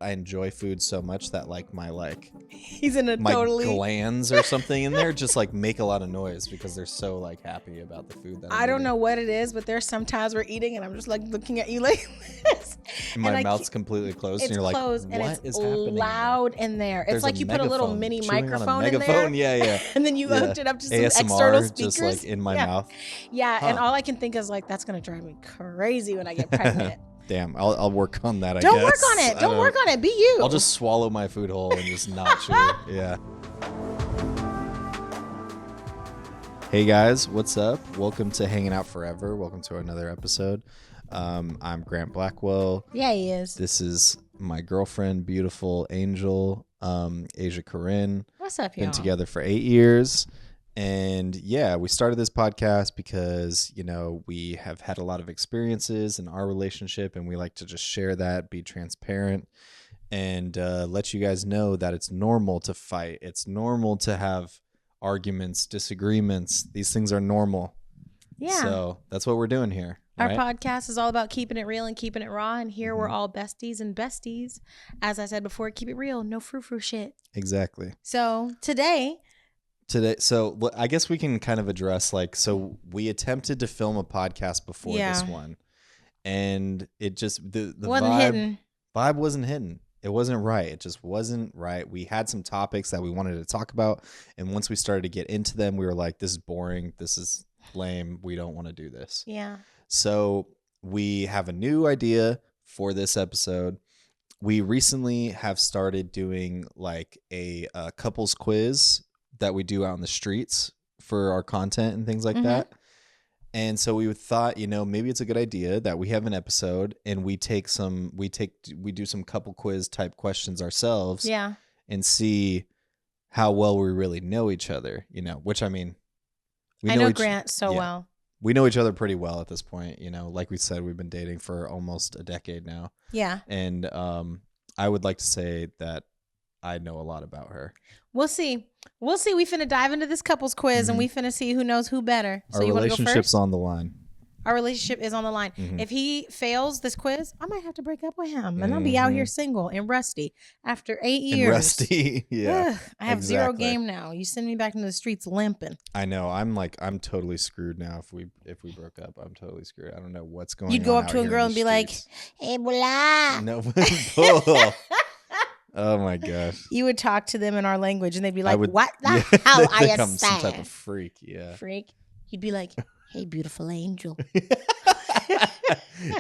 I enjoy food so much that like my he's in a my totally glands or something in there just like make a lot of noise because they're so like happy about the food that I don't know what it is, but there's sometimes we're eating and I'm just like looking at you like this. And my mouth's completely closed and you're like, what and it's is happening loud in there. There's it's like you put a little mini microphone in there. Yeah. And then you hooked it up to some ASMR, external speakers. just like in my mouth. Yeah, and all I can think is like, that's going to drive me crazy when I get pregnant. Damn, I'll work on that, I guess. Don't work on it. Don't work on it. Be you. I'll just swallow my food whole and just not chew. Yeah. Hey guys, what's up? Welcome to Hanging Out Forever. Welcome to another episode. I'm Grant Blackwell. Yeah, he is. This is my girlfriend, beautiful angel, Asia Corinne. What's up, y'all? Been together for 8 years. And yeah, we started this podcast because, you know, we have had a lot of experiences in our relationship and we like to just share that, be transparent, and let you guys know that it's normal to fight. It's normal to have arguments, disagreements. These things are normal. Yeah. So that's what we're doing here. Our right? podcast is all about keeping it real and keeping it raw. And here we're all besties and besties. As I said before, keep it real. No frou-frou shit. Exactly. So today, so I guess we can kind of address so we attempted to film a podcast before this one, and it just the vibe wasn't hidden. It wasn't right. It just wasn't right. We had some topics that we wanted to talk about, and once we started to get into them, we were like, this is boring. This is lame. We don't want to do this. Yeah. So we have a new idea for this episode. We recently have started doing like a couples quiz that we do out in the streets for our content and things like that. And so we thought, you know, maybe it's a good idea that we have an episode and we do some couple quiz type questions ourselves. Yeah. And see how well we really know each other, you know, which I mean, I know Grant so well. We know each other pretty well at this point, you know, like we said, we've been dating for almost a decade now. Yeah. And I would like to say that I know a lot about her. We'll see. We finna dive into this couples quiz and we finna see who knows who better. So our you want to go first? Our relationship's on the line. Our relationship is on the line. If he fails this quiz, I might have to break up with him. And I'll be out here single and rusty after 8 years. And rusty, yeah. Ugh, I have zero game now. You send me back into the streets limping. I know. I'm totally screwed now if we broke up. I'm totally screwed. I don't know what's going on. You'd go up to a girl and be like, hey, blah. No. Oh my gosh. You would talk to them in our language and they'd be like, what the hell are you I'm saying? some type of freak, yeah. Freak. You'd be like, hey, beautiful angel.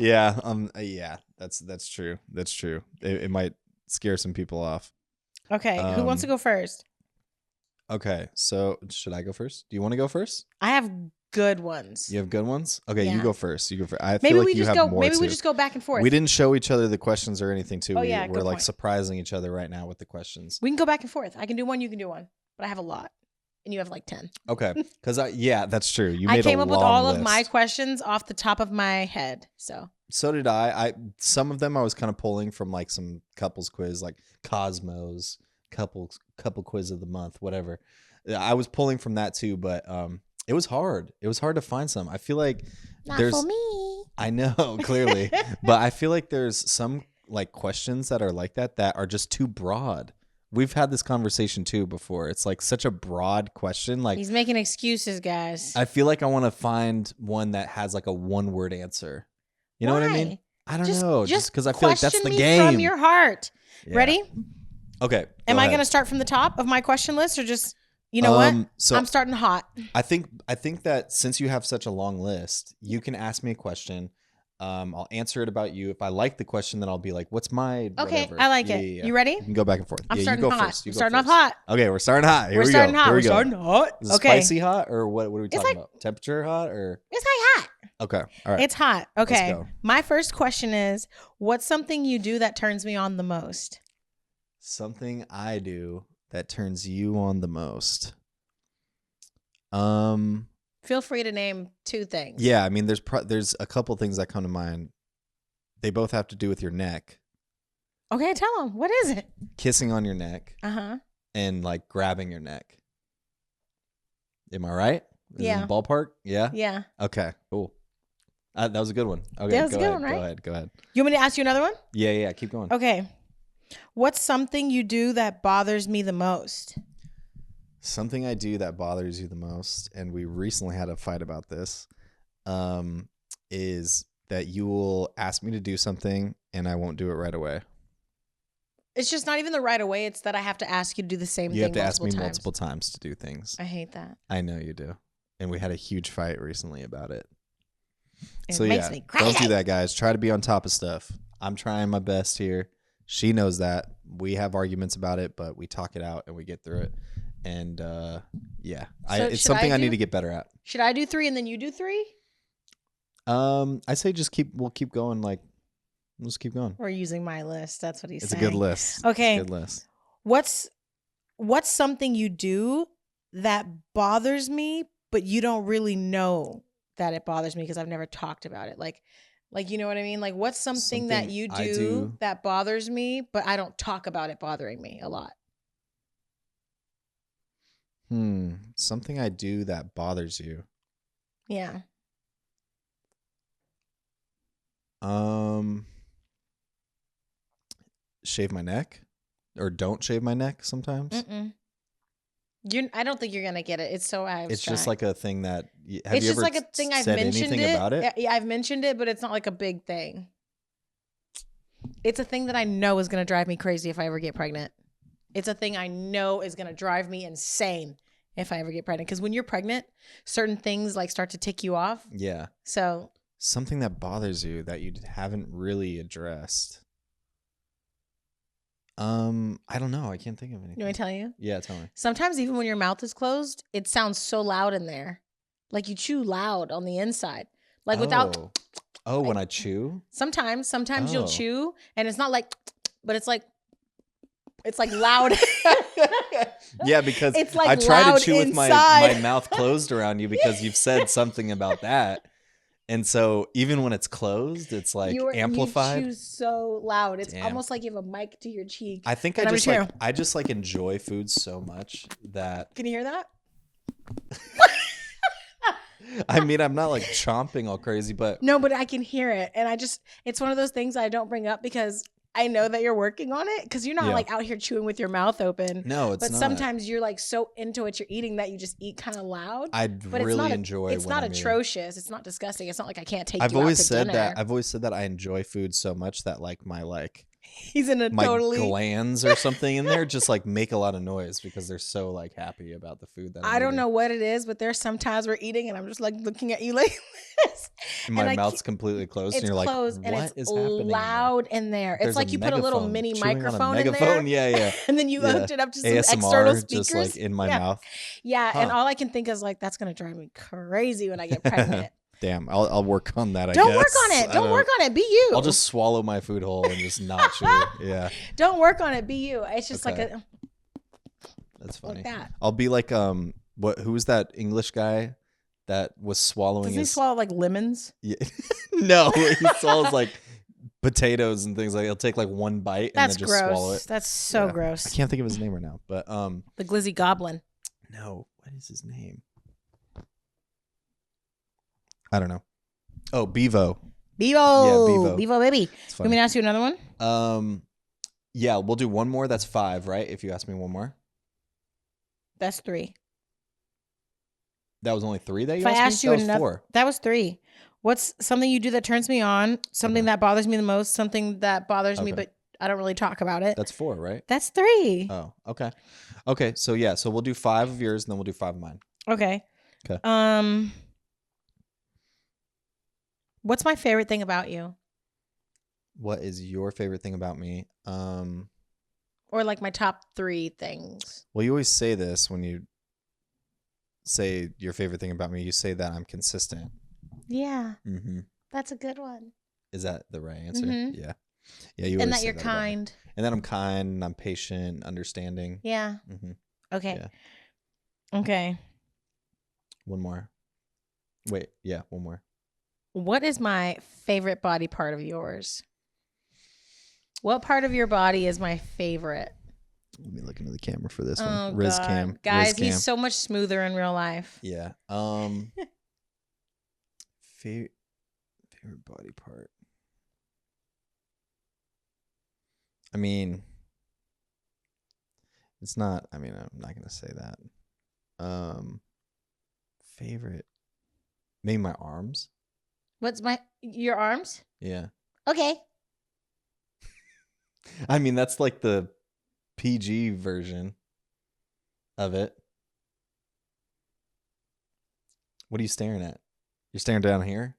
Yeah, that's true. That's true. It might scare some people off. Okay, who wants to go first? Okay, so should I go first? Do you want to go first? I have good ones. You have good ones? Okay, you go first. I maybe feel like we you just have go. more Maybe too. we just go back and forth. We didn't show each other the questions or anything too. We're good like point. surprising each other right now with the questions. We can go back and forth. I can do one, you can do one, but I have a lot, and you have like 10. Okay, because that's true. I came up with all of my questions off the top of my head. So did I. Some of them I was kind of pulling from like some couples quiz, like Cosmos couple quiz of the month, whatever. I was pulling from that too, but it was hard. It was hard to find some. I feel like not for me. I know, clearly, but I feel like there's some like questions that are like that are just too broad. We've had this conversation too before. It's like such a broad question. Like he's making excuses, guys. I feel like I want to find one that has like a one-word answer. You know what I mean? I don't know. Just because I feel like that's the game. From your heart. Yeah. Ready? Okay. Am I going to start from the top of my question list or just... You know what? So I'm starting hot. I think that since you have such a long list, you can ask me a question. I'll answer it about you. If I like the question, then I'll be like, "What's my?" Okay, whatever. I like it. Yeah. You ready? You can go back and forth. I'm starting you go hot. First. We're starting off hot. Okay, we're starting hot. Here we're we starting go. Hot. Here we we're go. starting hot. Is it okay. Spicy hot or what? What are we talking about? Temperature hot or? It's hot. Okay. All right. It's hot. Okay. Let's go. My first question is, what's something you do that turns me on the most? Something I do that turns you on the most. Feel free to name 2 things. Yeah, I mean, there's a couple things that come to mind. They both have to do with your neck. Okay, tell them. What is it? Kissing on your neck. And like grabbing your neck. Am I right? Yeah. In the ballpark? Yeah? Yeah. Okay, cool. That was a good one. Okay, that was a good one, right? Go ahead. You want me to ask you another one? Yeah, keep going. Okay. What's something you do that bothers me the most? Something I do that bothers you the most, and we recently had a fight about this, is that you will ask me to do something and I won't do it right away. It's just not even the right away. It's that I have to ask you to do the same thing. You have to ask me times. multiple times to do things. I hate that. I know you do. And we had a huge fight recently about it. It makes me crazy. Don't do that, guys. Try to be on top of stuff. I'm trying my best here. She knows that. We have arguments about it, but we talk it out and we get through it. And yeah, it's something I need to get better at. Should I do 3 and then you do 3? I say we'll keep going. Like, we'll just keep going. We're using my list. That's what he's saying. It's a good list. Okay. It's a good list. What's something you do that bothers me, but you don't really know that it bothers me because I've never talked about it? Like, you know what I mean? Like, what's something that you do that bothers me, but I don't talk about it bothering me a lot? Something I do that bothers you. Yeah. Shave my neck, or don't shave my neck sometimes. I don't think you're gonna get it. It's so abstract. It's just like a thing that. Have it's you just ever like a thing I've said mentioned anything it. about it? Yeah, I've mentioned it, but it's not like a big thing. It's a thing that I know is gonna drive me crazy if I ever get pregnant. It's a thing I know is gonna drive me insane if I ever get pregnant. Because when you're pregnant, certain things like start to tick you off. Yeah. So something that bothers you that you haven't really addressed. I don't know. I can't think of anything. You want me to tell you? Yeah, tell me. Sometimes even when your mouth is closed, it sounds so loud in there. Like you chew loud on the inside. Like without. Oh, when I chew? Sometimes you'll chew and it's not like, but it's like loud. Yeah, because it's like I try to chew inside. with my mouth closed around you because you've said something about that. And so even when it's closed, it's like amplified. You chew so loud. It's almost like you have a mic to your cheek. I think I just enjoy food so much that. Can you hear that? I mean, I'm not like chomping all crazy, but. No, but I can hear it. And it's one of those things I don't bring up because I know that you're working on it because you're not like out here chewing with your mouth open. No, it's not. But sometimes you're like so into what you're eating that you just eat kind of loud. Enjoy. It's not atrocious. It's not disgusting. It's not like I can't take you out to dinner. I've always said that I enjoy food so much that like my he's in a my totally glands or something in there just like make a lot of noise because they're so like happy about the food that I don't know what it is, but there's sometimes we're eating and I'm just like looking at you like this. And my mouth's completely closed and you're like, what is happening? Loud in there. It's like you put a little mini microphone in there. Yeah. And then you hooked it up to some external speakers. Just like in my mouth. Yeah, and all I can think is like, that's going to drive me crazy when I get pregnant. Damn, I'll work on that, I guess. Don't work on it. Don't work on it. Be you. I'll just swallow my food whole and just not chew. Yeah. Don't work on it. Be you. It's just like a. That's funny. Like that. I'll be like who was that English guy that was swallowing Does he swallow like lemons? Yeah. No, he swallows like potatoes and things like he'll take like one bite and then just swallow it. That's so gross. I can't think of his name right now, but the Glizzy Goblin. No, what is his name? I don't know. Oh, Bevo. Bevo. Yeah, Bevo. Bevo, baby. You want me to ask you another one? Yeah, we'll do one more. That's 5, right? If you ask me one more. That's 3. That was only 3 that you asked me? If I asked you another, 4. That was 3. What's something you do that turns me on? Something that bothers me the most? Something that bothers me, but I don't really talk about it? That's 4, right? That's 3. Oh, okay. Okay, so yeah, so we'll do 5 of yours and then we'll do 5 of mine. Okay. What's my favorite thing about you? What is your favorite thing about me? Or like my top 3 things. Well, you always say this when you say your favorite thing about me. You say that I'm consistent. Yeah. Mm-hmm. That's a good one. Is that the right answer? Mm-hmm. Yeah. Yeah. You and that you're kind. And that I'm kind and I'm patient, understanding. Yeah. Mm-hmm. Okay. Yeah. Okay. One more. Wait. Yeah. One more. What is my favorite body part of yours? What part of your body is my favorite? Let me look into the camera for this one. Oh, Riz God. Cam. Guys, Riz Cam. He's so much smoother in real life. Yeah. Favorite body part. I mean, It's not. I mean, I'm not gonna say that. Favorite, maybe my arms. What's your arms? Yeah. Okay. I mean, that's like the PG version of it. What are you staring at? You're staring down here?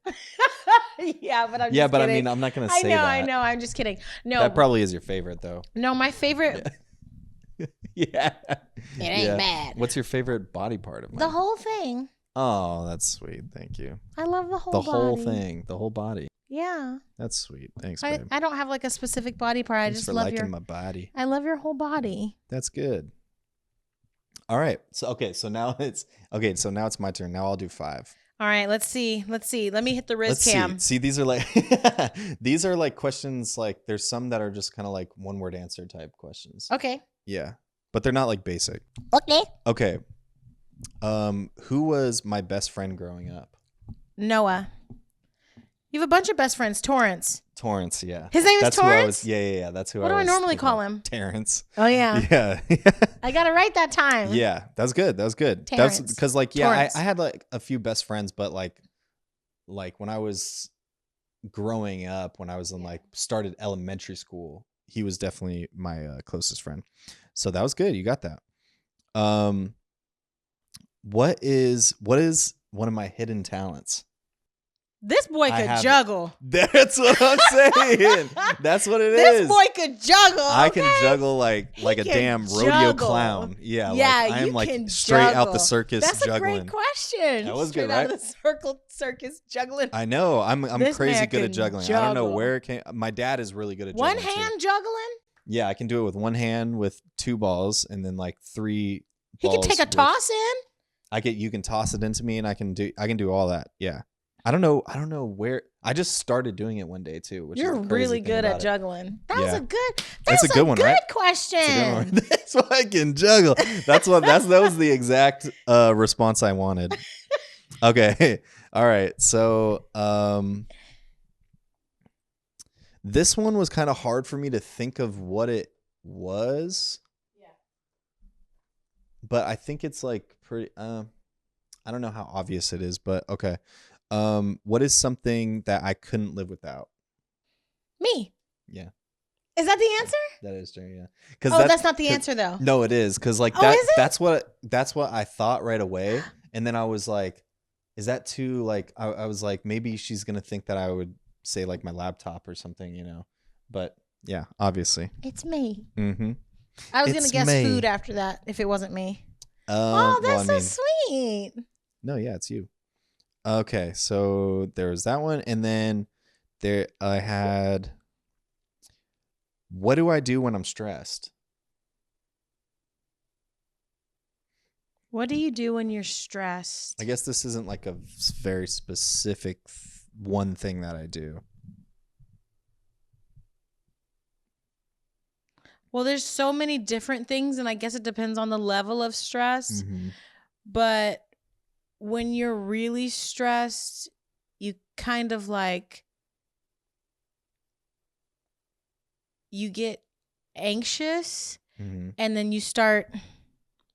Yeah, but I'm Yeah, just but I kidding. mean, I'm not going to say that. I know. I'm just kidding. No. That probably is your favorite, though. No, my favorite. Yeah. It ain't bad. What's your favorite body part of mine? The whole thing. Oh, that's sweet. Thank you. I love the whole The body. whole thing. The whole body. Yeah. That's sweet. Thanks, babe. I don't have like a specific body part. Thanks I just for love liking my body. I love your whole body. That's good. All right. So now it's my turn. Now I'll do 5. All right, let's see. Let me hit the Riz cam. See, these are like these are like questions, like there's some that are just kind of like one word answer type questions. Okay. Yeah. But they're not like basic. Okay. Okay. Who was my best friend growing up? Noah. You have a bunch of best friends. Torrance. Torrance, yeah. His name is That's Torrance? Yeah. That's who What do I normally call him? Terrence. Oh, yeah. Yeah. I got it right that time. Yeah, that was good. Terrence. That's because like, yeah, Torrance. I had like a few best friends, but like when I was growing up, when I was in like started elementary school, he was definitely my closest friend. So that was good. You got that. What is one of my hidden talents? This boy could juggle. That's what I'm saying. That's what it is. This boy could juggle. I can juggle like a damn rodeo clown. Yeah, like I'm like straight out the circus juggling. That's a great question. That was straight good, right? Out of the circus juggling. I know. I'm This crazy man good at can juggling. I don't know juggle. where it came. My dad is really good at One juggling. hand juggling? Yeah, I can do it with one hand with 2 balls and then like 3 He balls. can take a toss in? You can toss it into me and I can do all that. Yeah. I don't know where. I just started doing it one day too. Which You're is the crazy really thing good about at it. juggling. That's Yeah. a good. That's a good one, right? Question. It's a good one. That's why I can juggle. That was the exact response I wanted. Okay. All right. So this one was kind of hard for me to think of what it was. Yeah. But I think it's like pretty I don't know how obvious it is, but okay. What is something that I couldn't live without? Me. Yeah. Is that the answer? That is true, yeah. That's not the answer though. No, it is because like is it? that's what I thought right away, and then I was like, is that too like I was like maybe she's gonna think that I would say like my laptop or something, you know, but yeah, obviously It's me. Mm-hmm. I was gonna guess me. food after that if it wasn't me. Well, That's so sweet. No, yeah, it's you. Okay, so there was that one, and then there I had. What do I do when I'm stressed? What do you do when you're stressed? I guess this isn't like a very specific one thing that I do. Well, there's so many different things, and I guess it depends on the level of stress. Mm-hmm. But when you're really stressed, you kind of like, you get anxious Mm-hmm. and then you start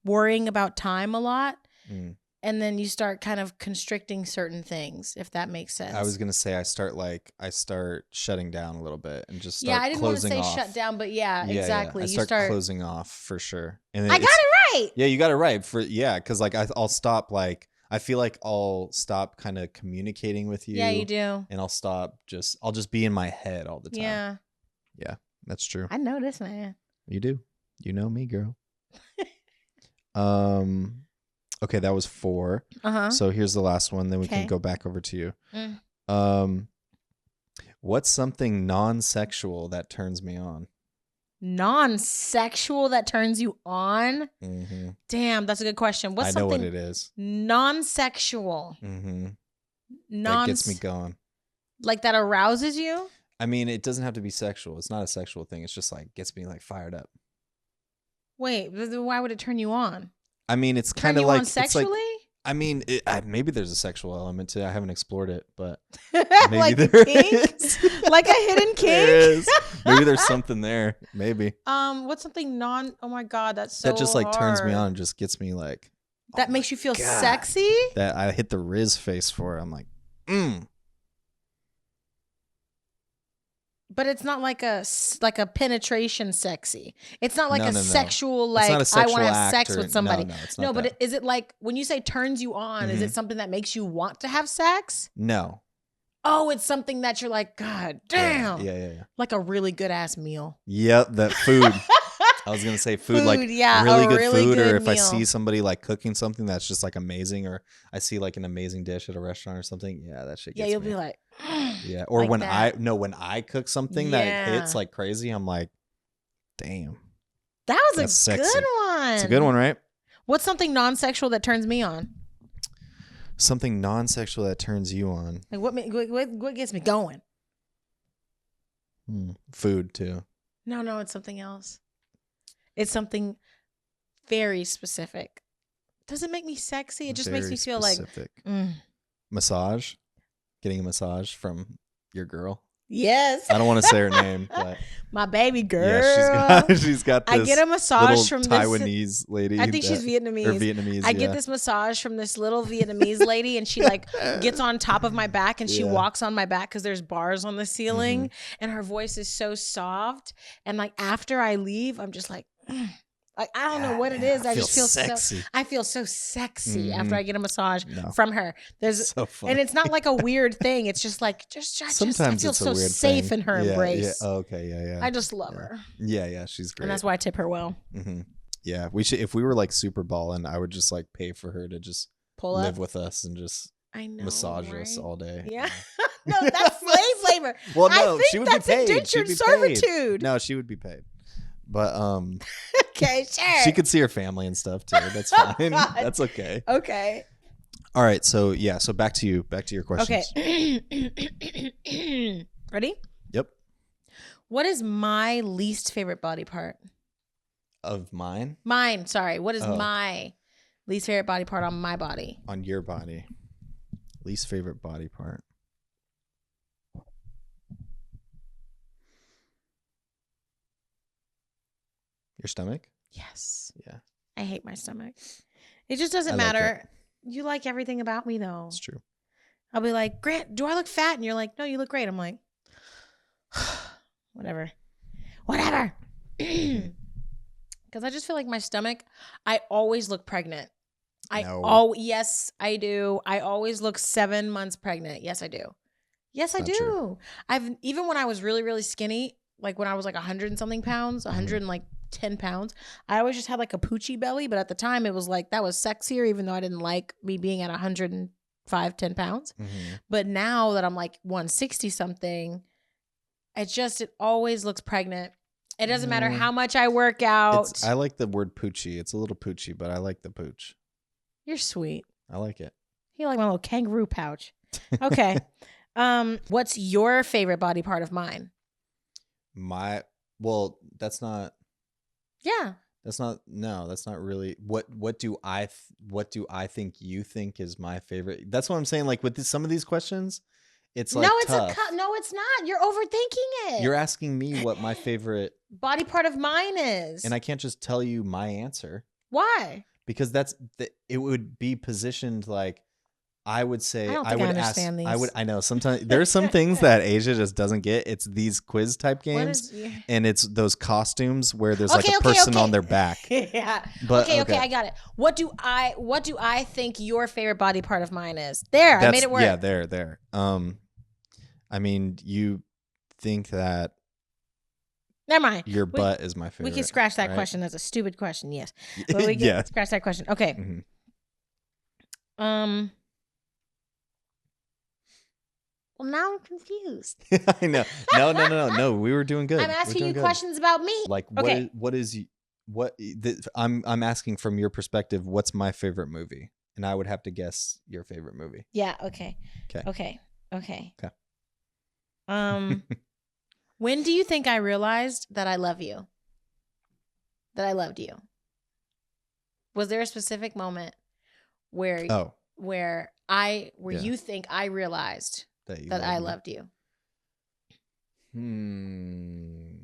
worrying about time a lot. Mm. And then you start kind of constricting certain things, if that makes sense. I was gonna say I start shutting down a little bit and just I didn't want to say off. shut down, but exactly. I you start closing off for sure. And I got it right. Yeah, you got it right because like I'll stop like I feel like I'll stop kind of communicating with you. Yeah, you do. And I'll just be in my head all the time. Yeah. Yeah, that's true. I know this, man. You do. You know me, girl. Okay, that was 4. Uh-huh. So here's the last one, then we can go back over to you. What's something non-sexual that turns me on? Non-sexual that turns you on? Mm-hmm. Damn, that's a good question. What's I know something what it is. Non-sexual. Mm-hmm. That gets me going. Like that arouses you? I mean, it doesn't have to be sexual. It's not a sexual thing. It's just like gets me like fired up. Wait, why would it turn you on? I mean, it's Turn kind of you like on sexually? I mean, maybe there's a sexual element to it. I haven't explored it, but maybe Like a there kink? is. Like a hidden There kink? is. Maybe there's something there. Maybe What's something oh my God, that's so that just like turns me hard. on and just gets me like, oh That my makes you feel God. sexy? That I hit the Riz face for. I'm like, But it's not like a penetration sexy. It's not like No, a no, no. sexual, It's like, not a I sexual want to have act sex or with somebody. no, it's No, not but that. is it like, when you say turns you on, is it something that makes you want to have sex? No. Oh, it's something that you're like, God damn. Yeah. Like a really good ass meal. Yep, that food. I was gonna say food, like yeah, really a good really food, good or if I meal. see somebody like cooking something that's just like amazing, or I see like an amazing dish at a restaurant or something. Yeah, that shit Yeah, gets you'll me. be like, Yeah, or like when that. when I cook something that hits Yeah. like crazy, I'm like, damn, That was that's a sexy. good one. It's a good one, right? What's something non-sexual that turns me on? Something non-sexual that turns you on. Like what gets me going? Food too. No, it's something else. It's something very specific. Does it make me sexy? It just makes Very me feel specific. like Massage. Getting a massage from your girl. yes. I don't want to say her name, but my baby girl. yeah, she's got this I get a massage from Taiwanese lady. I think she's Vietnamese. Or Vietnamese. I get this massage from this little Vietnamese lady, and she like gets on top of my back and she walks on my back because there's bars on the ceiling, and her voice is so soft. And like after I leave, I'm just like. Like I don't know what it is. I just feel sexy. I feel so sexy after I get a massage from her. There's so funny. and it's not like a weird thing. It's just like sometimes I feel so safe in her embrace. Yeah. Oh, okay, yeah. I just love her. Yeah, she's great. And that's why I tip her well. Yeah, we should. If we were like super balling, I would just like pay for her to just live with us and just massage us all day. Yeah. No, that's slave labor. Well, no, I think she would that's be paid. Indentured She'd be servitude. Paid. No, she would be paid. But okay, sure. She could see her family and stuff too. That's fine. That's okay. Okay. All right. So so back to you. Back to your questions. Okay. Ready? Yep. What is my least favorite body part? Of mine? Mine. Sorry. What is my least favorite body part on my body? On your body. Least favorite body part. Your stomach? Yes. Yeah. I hate my stomach. It just doesn't matter. You like everything about me though. It's true. I'll be like, Grant, do I look fat? And you're like, no, you look great. I'm like, whatever. Because I just feel like my stomach, I always look pregnant. Yes, I do. I always look 7 months pregnant. Yes, I do. Yes, I do. True. Even when I was really, really skinny, like when I was like 100 and something pounds, 110 pounds, I always just had like a poochie belly. But at the time it was like, that was sexier, even though I didn't like me being at 105, 10 pounds. But now that I'm like 160 something, it always looks pregnant. It doesn't matter how much I work out. I like the word poochie. It's a little poochy, but I like the pooch. You're sweet. I like it. You like my little kangaroo pouch. Okay. What's your favorite body part of mine? That's not. Yeah. That's not really what do I think you think is my favorite? That's what I'm saying. Like with some of these questions, it's like tough. No, it's not. You're overthinking it. You're asking me what my favorite body part of mine is, and I can't just tell you my answer. Why? Because it would be positioned like I would say I would understand these. I know sometimes there's some things that Asia just doesn't get. It's these quiz type games and it's those costumes where there's like a person on their back. Yeah. But okay, I got it. What do I think your favorite body part of mine is? I made it work. Yeah, there. I mean, you think that never mind. Your butt is my favorite. We can scratch that question. That's a stupid question. Yes. But we can scratch that question. Okay. Well, now I'm confused. I know. No. We were doing good. I'm asking you questions about me. Like, I'm asking from your perspective, what's my favorite movie? And I would have to guess your favorite movie. Yeah. Okay. When do you think I realized that I love you? That I loved you? Was there a specific moment where where Yeah. you think I realized That you that love I me. loved you? Hmm.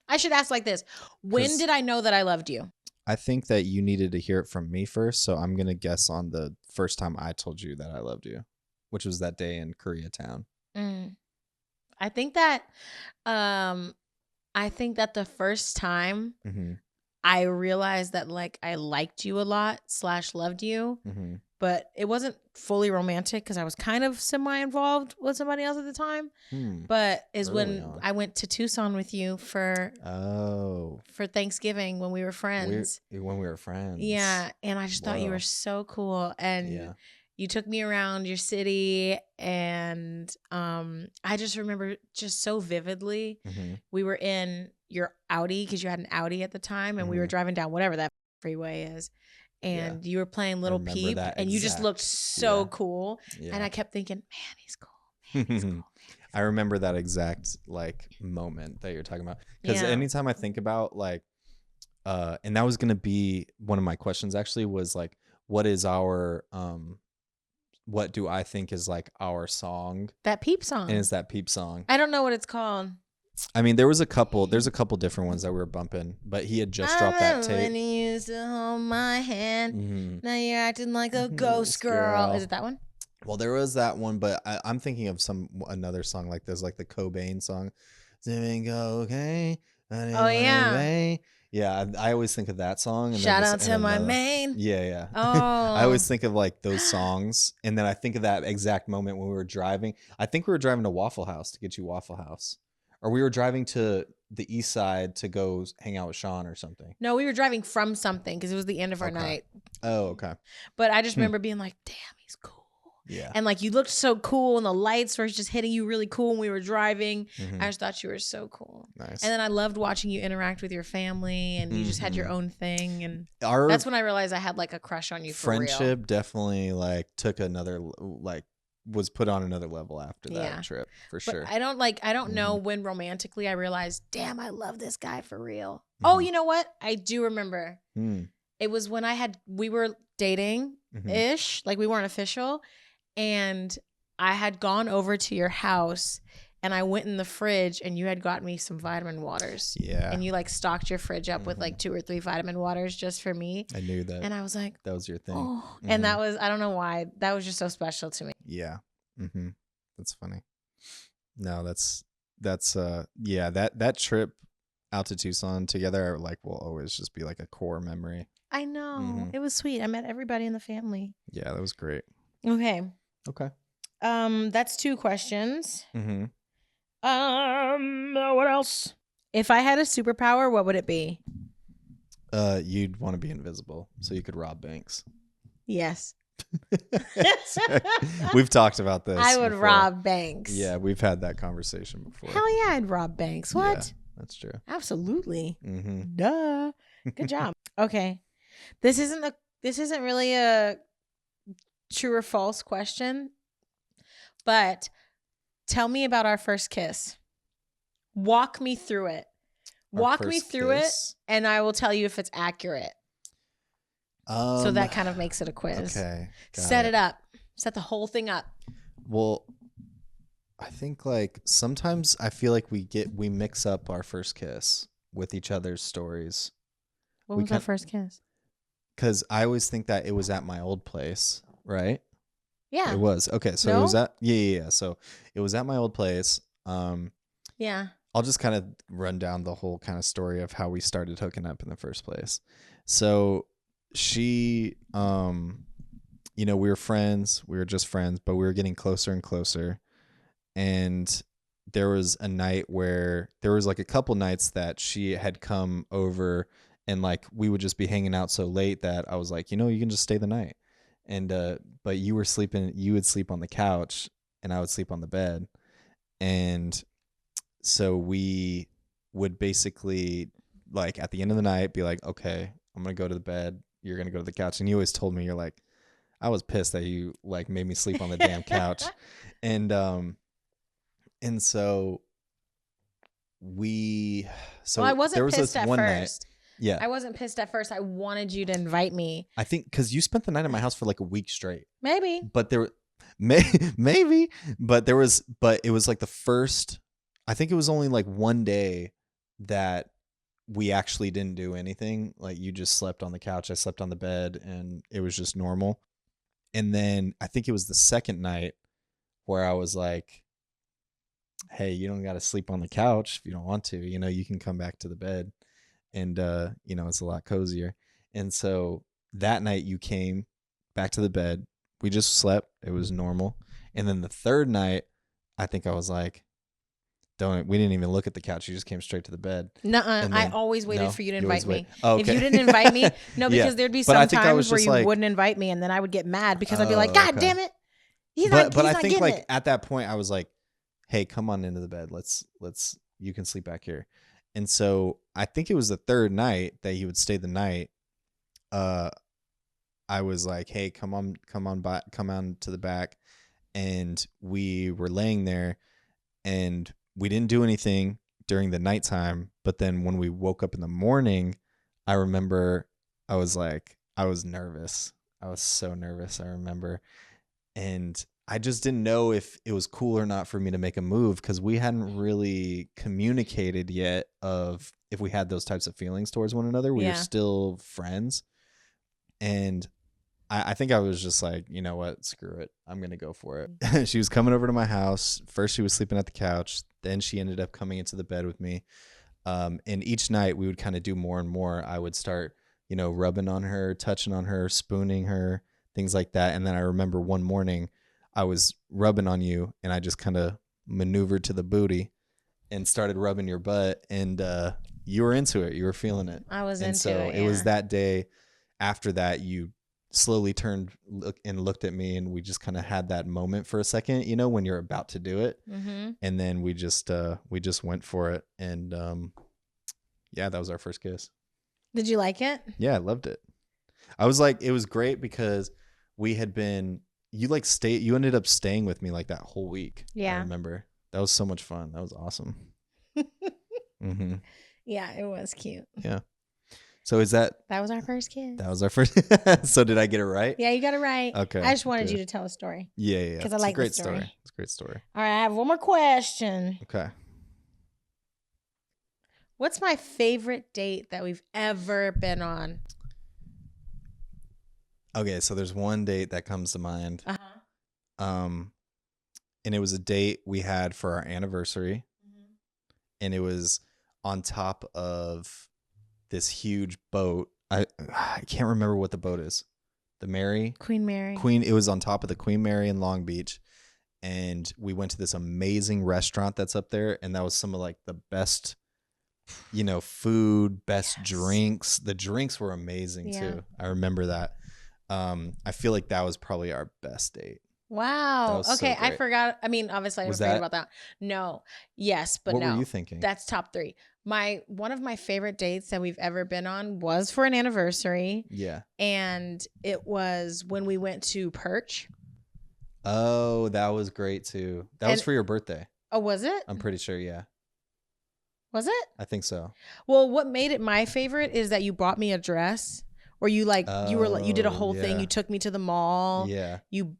I should ask like this. When 'Cause did I know that I loved you? I think that you needed to hear it from me first, so I'm gonna guess on the first time I told you that I loved you, which was that day in Koreatown. Mm. I think that um I think that the first time Mm-hmm. I realized that like I liked you a lot / loved you, Mm-hmm. but it wasn't fully romantic because I was kind of semi involved with somebody else at the time. But is Early when on. I went to Tucson with you Oh. for Thanksgiving when we were When friends. we were friends. Yeah, and I just thought you were Whoa. so cool, and Yeah. you took me around your city, and I just remember just so vividly. Mm-hmm. We were in your Audi because you had an Audi at the time, and we were driving down whatever that freeway is, Yeah. and you were playing I Little remember Peep, that and you just looked exact. so Yeah. cool, and Yeah. I kept thinking, man, he's cool, man, he's cool. I remember that exact like moment that you're talking about. Because Yeah. anytime I think about like and that was gonna be one of my questions actually was like, what is our what do I think is like our song? That Peep And song. it's that Peep song. I don't know what it's called. I mean, there's a couple different ones that we were bumping, but he had just dropped that tape. When you used to hold my hand, Mhm. now you're acting like a ghost Ghost girl. girl. Is it that one? Well, there was that one, but I'm thinking of another song like this, like the Cobain song. Okay. Oh yeah. Yeah, I always think of that song, and Shout then out to my main. yeah. I Oh. always think of like those songs, and then I think of that exact moment when we were driving. I think we were driving to Waffle House to get you Waffle House, or we were driving to the East Side to go hang out with Sean or something. No, we were driving from something because it was the end of our night. Oh, okay. But I just remember being like, damn, he's cool. Yeah. And like you looked so cool, and the lights were just hitting you really cool when we were driving. Mhm. I just thought you were so cool. Nice. And then I loved watching you interact with your family, and you just had your own thing. And Our that's when I realized I had like a crush on you for real. friendship definitely like took another like was put on another level after that Yeah. trip for But sure. I don't know when romantically I realized, damn, I love this guy for real. Mhm. Oh, you know what? I do remember. Mm. It was when we were dating ish, like we weren't official. And I had gone over to your house, and I went in the fridge, and you had got me some vitamin waters. Yeah. And you like stocked your fridge up with like 2 or 3 vitamin waters just for me. I knew that. And I was like, that was your thing. oh. And that was, I don't know why, that was just so special to me. Yeah. That's funny. No, that's yeah, that trip out to Tucson together like will always just be like a core memory. I know. It was sweet. I met everybody in the family. Yeah, that was great. Okay. Okay. That's 2 questions. What else? If I had a superpower, what would it be? You'd want to be invisible so you could rob banks. Yes. We've talked about this. I would before. rob banks. Yeah, we've had that conversation before. Hell yeah, I'd rob banks. What? Yeah, that's true. Absolutely. Duh. Good job. Okay. This isn't really a true or false question, but tell me about our first kiss. Walk me through it. Walk me through it, and I will tell you if it's accurate. So that kind of makes it a quiz. Okay. Set it up. Set the whole thing up. Well, I think like sometimes I feel like we mix up our first kiss with each other's stories. What was our first kiss? Because I always think that it was at my old place, right? Yeah. It was. Okay, so it was at yeah. So it was at my old place. Yeah. I'll just kind of run down the whole kind of story of how we started hooking up in the first place. So she we were friends, we were just friends, but we were getting closer and closer. And there was a night where there was like a couple nights that she had come over, and like we would just be hanging out so late that I was like, you can just stay the night. And but you would sleep on the couch and I would sleep on the bed. And so we would basically like at the end of the night be like, okay, I'm going to go to the bed. You're going to go to the couch. And you always told me, you're like, I was pissed that you like made me sleep on the damn couch. And so well, I wasn't there was pissed this at one first. Yeah. I wasn't pissed at first. I wanted you to invite me. I think because you spent the night at my house for like a week straight. Maybe. But maybe, but it was like the first, I think it was only like one day that we actually didn't do anything. Like you just slept on the couch, I slept on the bed, and it was just normal. And then I think it was the second night where I was like, hey, you don't got to sleep on the couch if you don't want to, you can come back to the bed, and it's a lot cozier. And so that night you came back to the bed, we just slept, it was normal. And then the third night, I think I was like, we didn't even look at the couch, you just came straight to the bed. Nuh-uh. I always waited for you to invite me. Oh, okay. If you didn't invite me, no, because Yeah. there'd be But some I think I was times where just you like- wouldn't invite me, and then I would get mad because I'd be like, Oh, God okay. damn it. But I not think getting like it. at that point I was like, hey, come on into the bed, let's you can sleep back here. And so I think it was the third night that he would stay the night. I was like, hey, come on to the back. And we were laying there, and we didn't do anything during the nighttime. But then when we woke up in the morning, I remember I was nervous. I was so nervous, I remember. And I just didn't know if it was cool or not for me to make a move, because we hadn't really communicated yet of if we had those types of feelings towards one another. We were still friends. And I think I was just like, you know what, screw it, I'm going to go for it. She was coming over to my house. First she was sleeping at the couch. Then she ended up coming into the bed with me. And each night we would kind of do more and more. I would start, rubbing on her, touching on her, spooning her, things like that. And then I remember one morning I was rubbing on you, and I just kind of maneuvered to the booty and started rubbing your butt, and you were into it. You were feeling it. I was and into so it. It was that day after that you slowly turned and looked at me, and we just kind of had that moment for a second, when you're about to do it. Mm-hmm. And then we just went for it. And yeah, that was our first kiss. Did you like it? Yeah, I loved it. I was like, it was great because we had been, you ended up staying with me like that whole week. Yeah. I remember. That was so much fun. That was awesome. Mm-hmm. Yeah, it was cute. Yeah. So that was our first kiss. That was our first. So did I get it right? Yeah, you got it right. Okay. I just wanted good. you to tell a story. Yeah. Because I like a great the story. It's a great story. All right, I have one more question. Okay. What's my favorite date that we've ever been on? Okay, so there's one date that comes to mind. And it was a date we had for our anniversary. Mm-hmm. And it was on top of this huge boat. I can't remember what the boat is. The Mary? Queen Mary. It was on top of the Queen Mary in Long Beach. And we went to this amazing restaurant that's up there. And that was some of like the best, food, best drinks. The drinks were amazing too. I remember that. I feel like that was probably our best date. Wow. Okay, so I forgot. I mean, obviously I forgot about that. No. Yes, but what no. What were you thinking? That's top 3. One of my favorite dates that we've ever been on was for an anniversary. Yeah. And it was when we went to Perch. Oh, that was great too. That was for your birthday. Oh, was it? I'm pretty sure, yeah. Was it? I think so. Well, what made it my favorite is that you bought me a dress, or you did a whole thing. You took me to the mall. Yeah. You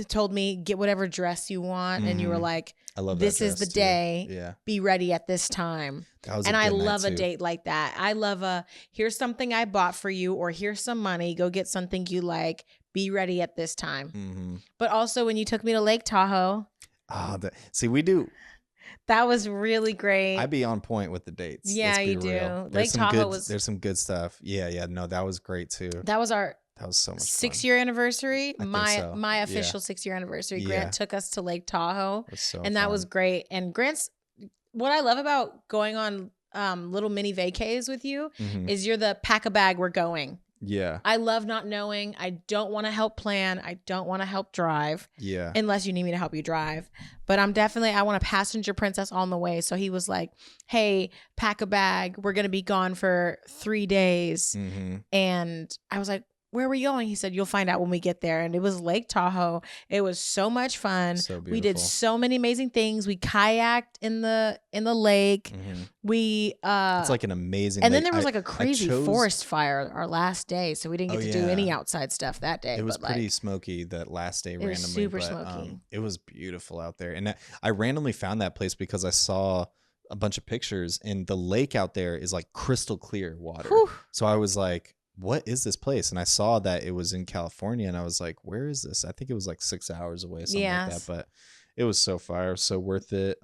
told me get whatever dress you want, and you were like, I love this that is the dress, day. too. Yeah. Be ready at this time. That was and I good night, love a too. date like that. I love here's something I bought for you, or here's some money. Go get something you like. Be ready at this time. Mm-hmm. But also when you took me to Lake Tahoe. Oh, see, we do. That was really great. I'd be on point with the dates. Yeah, you do. Lake Tahoe was. There's some good stuff. Yeah. No, that was great too. That was so much 6-year anniversary. My official Yeah. 6-year anniversary. Yeah. Grant took us to Lake Tahoe, And that was great. And what I love about going on little mini vacays with you is you're the pack a bag, we're going. Yeah. I love not knowing. I don't want to help plan. I don't want to help drive. Yeah. Unless you need me to help you drive. But I want a passenger princess on the way. So he was like, hey, pack a bag. We're going to be gone for 3 days. Mm-hmm. And I was like, where are we going? He said, you'll find out when we get there. And it was Lake Tahoe. It was so much fun. So beautiful. We did so many amazing things. We kayaked in the lake. Mhm. We It's like an amazing and lake. then there was like a crazy forest fire our last day, so we didn't get to do any outside stuff that day. It was but pretty like, smoky that last day it randomly. was super but, smoky. It was beautiful out there. And I randomly found that place because I saw a bunch of pictures, and the lake out there is like crystal clear water. Whew. So I was like, what is this place? And I saw that it was in California, and I was like, where is this? I think it was like 6 hours away, something like that. But it was so fire, so worth it.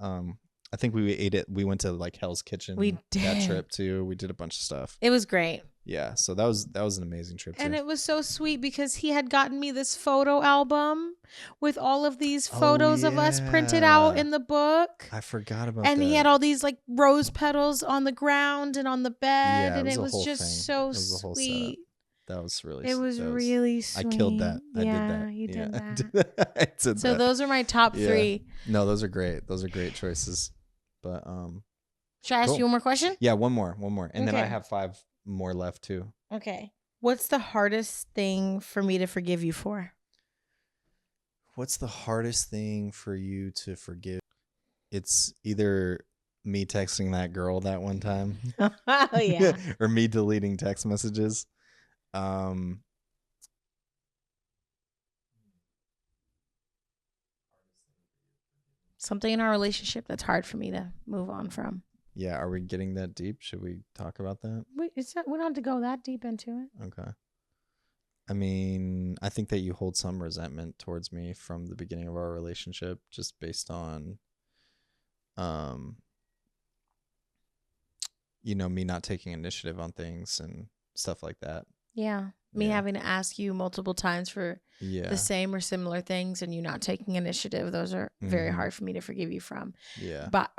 I think we ate it. We went to like Hell's Kitchen. We did that trip too. We did a bunch of stuff. It was great. Yeah, so that was an amazing trip too. And it was so sweet because he had gotten me this photo album with all of these photos of us printed out in the book. I forgot about and that. he had all these like rose petals on the ground and on the bed, Yeah, and it was whole just thing. so It was a whole sweet. set. That was really. It was really sweet. I killed that. I did Yeah, that. you did I that. did that. I did So that. those are my top Yeah. 3. No, those are great. Those are great choices. But Should I ask you one more question? Yeah, one more, and then I Okay. have 5 more left too. Okay. What's the hardest thing for me to forgive you for? What's the hardest thing for you to forgive? It's either me texting that girl that one time. Oh yeah. Or me deleting text messages. Something in our relationship that's hard for me to move on from. Yeah, are we getting that deep? Should we talk about that? We don't have to go that deep into it. Okay. I mean, I think that you hold some resentment towards me from the beginning of our relationship, just based on, me not taking initiative on things and stuff like that. Yeah. Me Yeah. having to ask you multiple times for Yeah. the same or similar things and you not taking initiative. Those are very Mhm. hard for me to forgive you from. Yeah. But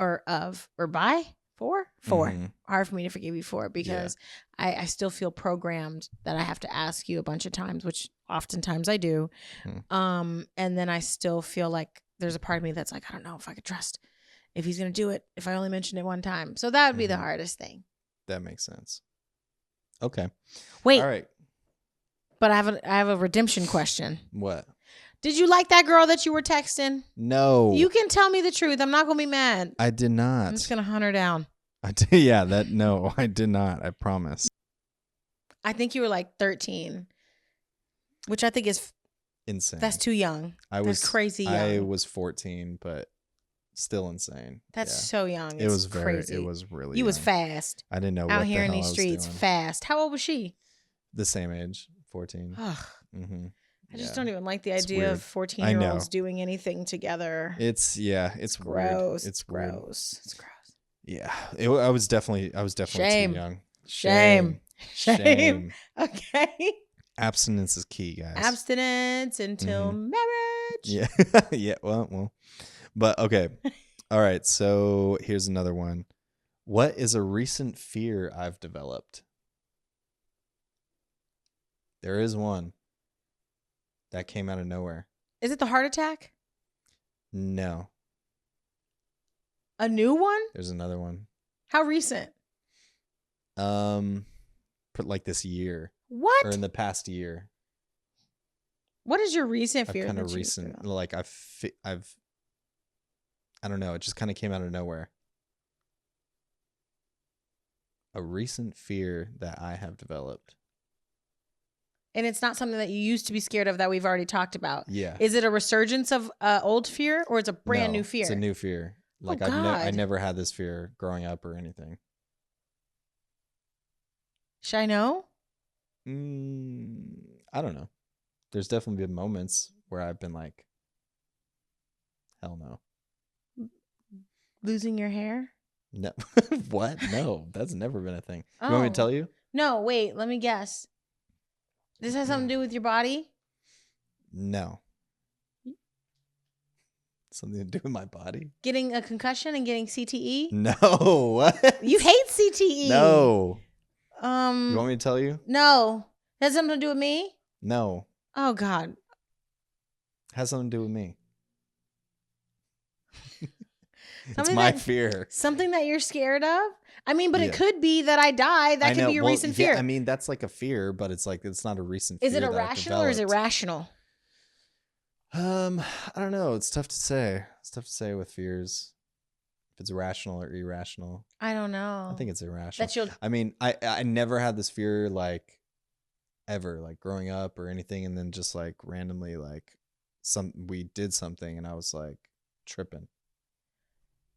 four Mhm. hard for me to forgive you for, because I still feel programmed that I have to ask you a bunch of times, which oftentimes I do. Mhm. And then I still feel like there's a part of me that's like, I don't know if I could trust if he's going to do it if I only mentioned it one time. So that would be the Mhm. hardest thing. That makes sense. Okay. Wait, All right. but I have a redemption question. What? Did you like that girl that you were texting? No. You can tell me the truth. I'm not going to be mad. I did not. I'm just going to hunt her down. No, I did not. I promise. I think you were like 13, which I think is Insane. that's too young. That's crazy young. I was 14, but still insane. That's Yeah. so young. It was crazy. It was really. You was young. fast I didn't know out what here the in hell these I was streets. doing. Fast. How old was she? The same age, 14. Ugh, Mm-hmm. I just don't even like the It's idea weird. of 14-year-olds know. doing anything together. It's weird. Gross. It's gross. weird. It's gross. Yeah, I was definitely Shame. too young. Shame. Okay. Abstinence is key, guys. Abstinence until marriage. Yeah. Yeah. Well. But okay. All right. So here's another one. What is a recent fear I've developed? There is one that came out of nowhere. Is it the heart attack? No. A new one? There's another one. How recent? Like this year. What? Or in the past year. What is your recent A fear? kind that of you recent, feel? like I don't know. It just kind of came out of nowhere. A recent fear that I have developed. And it's not something that you used to be scared of that we've already talked about. Yeah. Is it a resurgence of old fear, or it's a brand new fear? It's a new fear. Like God. I never had this fear growing up or anything. Should I know? I don't know. There's definitely been moments where I've been like, hell no. Losing your hair? No. What? No, that's never been a thing. Oh. You want me to tell you? No, wait, let me guess. This has something to do with your body? No. Something to do with my body? Getting a concussion and getting CTE? No. What? You hate CTE. No. You Um, want me to tell you? no. Has something to do with me? No. Oh God. Has something to do with me. It's Something my that- fear. Something that you're scared of? I mean, but it Yeah. could be that I die. That I could know. be a Well, recent yeah, fear. I mean, that's like a fear, but it's like it's not a recent Is it fear that I've irrational or is it developed. rational? Um, I don't know. It's tough to say. It's tough to say with fears if it's rational or irrational. I don't know. I think it's irrational. That you'll. I mean, I never had this fear like ever, like growing up or anything, and then just like randomly like we did something and I was like tripping.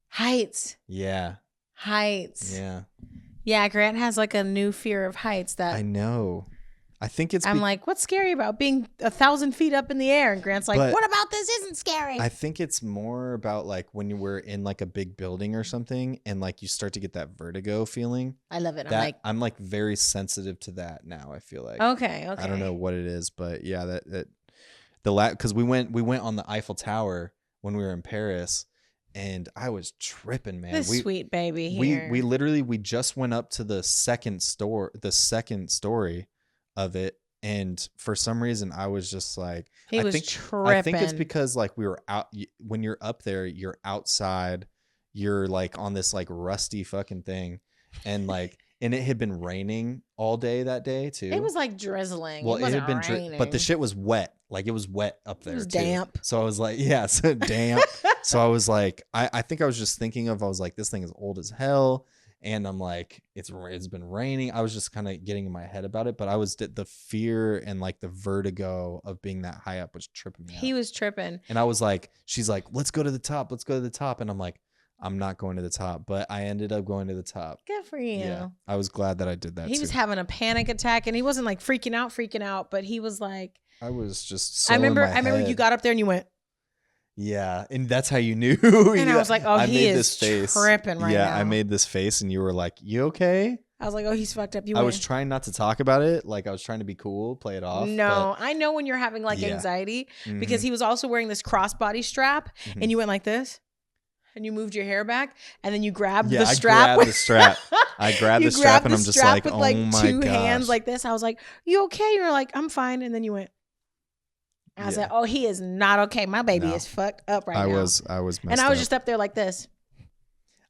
Heights. Yeah. Heights. Yeah. Yeah, Grant has like a new fear of heights that I know. I think it's I'm like, what's scary about being 1,000 feet up in the air? And Grant's like, But what about this isn't scary? I think it's more about like when you were in like a big building or something and like you start to get that vertigo feeling. I love it. That I'm like very sensitive to that now. I feel like okay. I don't know what it is, but yeah, that because we went on the Eiffel Tower when we were in Paris, and I was tripping, man. This sweet baby here. We literally we just went up to the second story of it, and for some reason I was just like, I think it's because like we were out when you're up there, you're outside, you're like on this like rusty fucking thing, and like and it had been raining all day that day too. It was like drizzling. Well, it wasn't had been raining. but the shit was wet. Like it was wet up there. It was too. damp. So I was like, yeah, so damp. So I was like, I think I was just thinking of, I was like, this thing is old as hell. And I'm like, it's been raining. I was just kind of getting in my head about it, but I was the fear and like the vertigo of being that high up was tripping me out. He was tripping. And I was like, she's like, let's go to the top. Let's go to the top. And I'm like, I'm not going to the top, but I ended up going to the top. Good for you. Yeah, I was glad that I did that. He was having a panic attack, and he wasn't like freaking out, but he was like, I was just so I remember head. you got up there and you went, yeah, and that's how you knew. And I was like, oh, he is tripping right now. Yeah, I made this face, and you were like, you okay? I was like, oh, he's fucked up. I was trying not to talk about it. Like I was trying to be cool, play it off. No, I know when you're having like anxiety because he was also wearing this crossbody strap, and you went like this. And you moved your hair back, and then you grabbed the strap. I grabbed the strap. I grabbed the strap, and I'm just like, with oh like my two gosh. hands like this. I was like, you okay? You're like, I'm fine. And then you went. I was like, oh, he is not okay. My baby is fucked up right now. I was messed and I was just up there like this.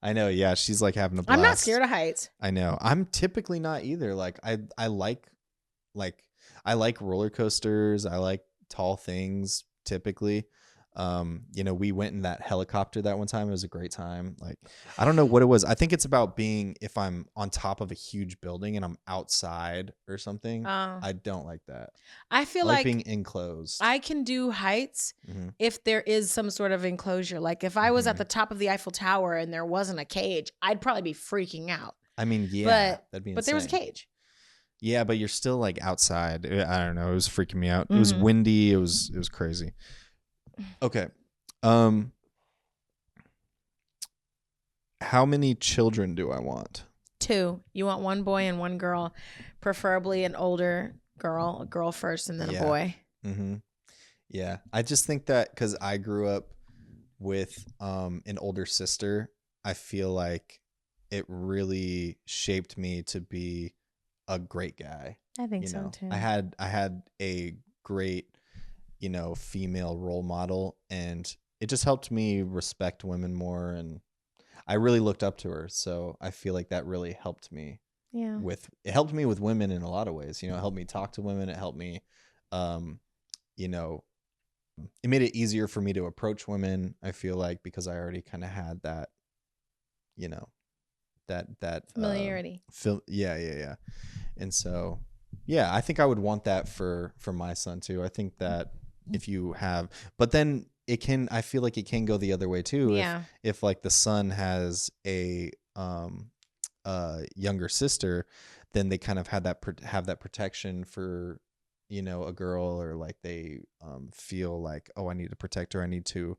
I know. Yeah, she's like having a blast. I'm not scared of heights. I know. I'm typically not either. Like I like roller coasters. I like tall things typically. We went in that helicopter that one time. It was a great time. Like, I don't know what it was. I think it's about being, if I'm on top of a huge building and I'm outside or something, I don't like that. I feel like being enclosed. I can do heights if there is some sort of enclosure. Like if I was at the top of the Eiffel Tower and there wasn't a cage, I'd probably be freaking out. I mean, yeah, that'd be insane. But there was a cage. Yeah, but you're still like outside. I don't know. It was freaking me out. It was windy. It was crazy. Okay. How many children do I want? 2. You want one boy and one girl, preferably an older girl, a girl first and then a boy. Mm-hmm. Yeah. I just think that because I grew up with an older sister, I feel like it really shaped me to be a great guy. I think so too. I had a great female role model, and it just helped me respect women more, and I really looked up to her. So I feel like that really helped me. Yeah. It helped me with women in a lot of ways. It helped me talk to women. It helped me, it made it easier for me to approach women. I feel like because I already kind of had that, that familiarity. Yeah. And so, yeah, I think I would want that for my son too. I think that if you have, but then I feel like it can go the other way too. Yeah. If like the son has a younger sister, then they kind of have that protection for, a girl, or like they feel like, oh, I need to protect her. I need to,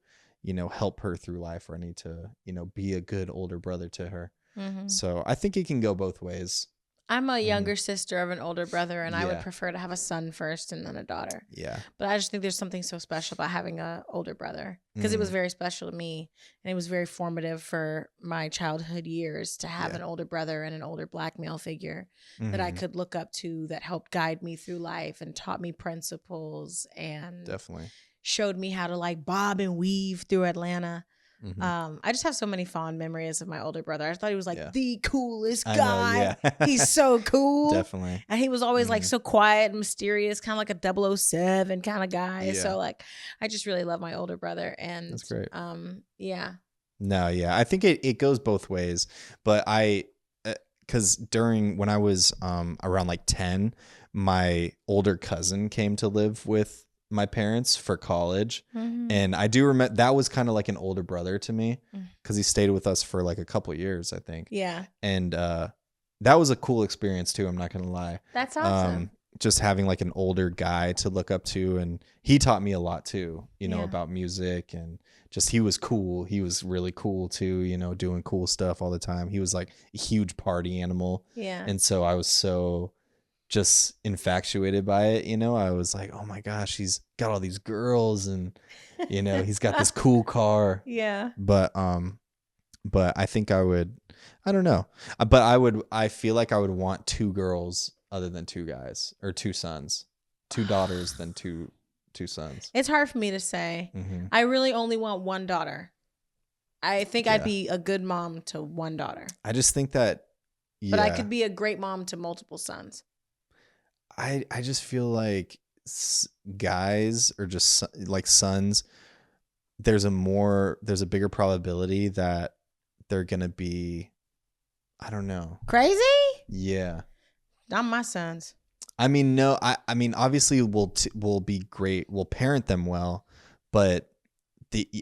help her through life, or I need to, be a good older brother to her. Mm-hmm. So I think it can go both ways. I'm a younger sister of an older brother, and I would prefer to have a son first and then a daughter. Yeah. But I just think there's something so special about having an older brother, because it was very special to me, and it was very formative for my childhood years to have an older brother and an older black male figure that I could look up to, that helped guide me through life and taught me principles and definitely showed me how to like bob and weave through Atlanta. Mhm. I just have so many fond memories of my older brother. I thought he was like Yeah. the coolest I know, guy. yeah. He's so cool. Definitely. And he was always like Mhm. so quiet and mysterious, kind of like a 007 kind of guy. Yeah. So like I just really love my older brother. And That's great. yeah. No, yeah. I think it goes both ways, but because during when I was around like 10, my older cousin came to live with my parents for college. Mhm. And I do remember that was kind of like an older brother to me Mm. because he stayed with us for like a couple years, I think. Yeah. And that was a cool experience too, I'm not gonna lie. That's awesome. Just having like an older guy to look up to, and he taught me a lot too, Yeah. about music, and just he was cool. He was really cool too, doing cool stuff all the time. He was like a huge party animal. Yeah. And so I was so just infatuated by it, I was like, oh my gosh, he's got all these girls, and he's got this cool car. Yeah. But I think I don't know. But I feel like I would want two girls other than two guys, or two sons, two daughters than two sons. It's hard for me to say. Mm-hmm. I really only want one daughter. I think I'd Yeah. be a good mom to one daughter. I just think that, But I yeah, could be a great mom to multiple sons. I just feel like guys, or just like sons, there's a bigger probability that they're gonna be, I don't know. Crazy? Yeah. Not my sons. I mean, no, I mean, obviously we'll be great. We'll parent them well, but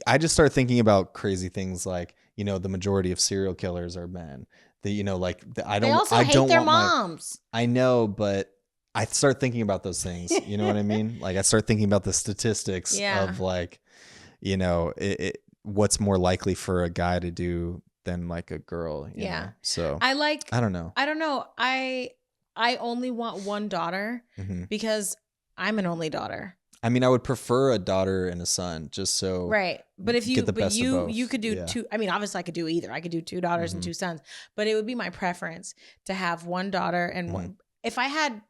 I just start thinking about crazy things like, the majority of serial killers are men. I They don't, also I hate don't their want moms. I know, but I start thinking about those things. You know what I mean? Like I start thinking about the statistics Yeah. of like, what's more likely for a guy to do than like a girl. You Yeah. know? So I don't know. don't know. I only want one daughter Mhm. because I'm an only daughter. I mean, I would prefer a daughter and a son, just so Right. But if you get the best of both. you could do Yeah. two. I mean, obviously I could do either. I could do two daughters and Mhm. two sons, but it would be my preference to have one daughter and one. If I had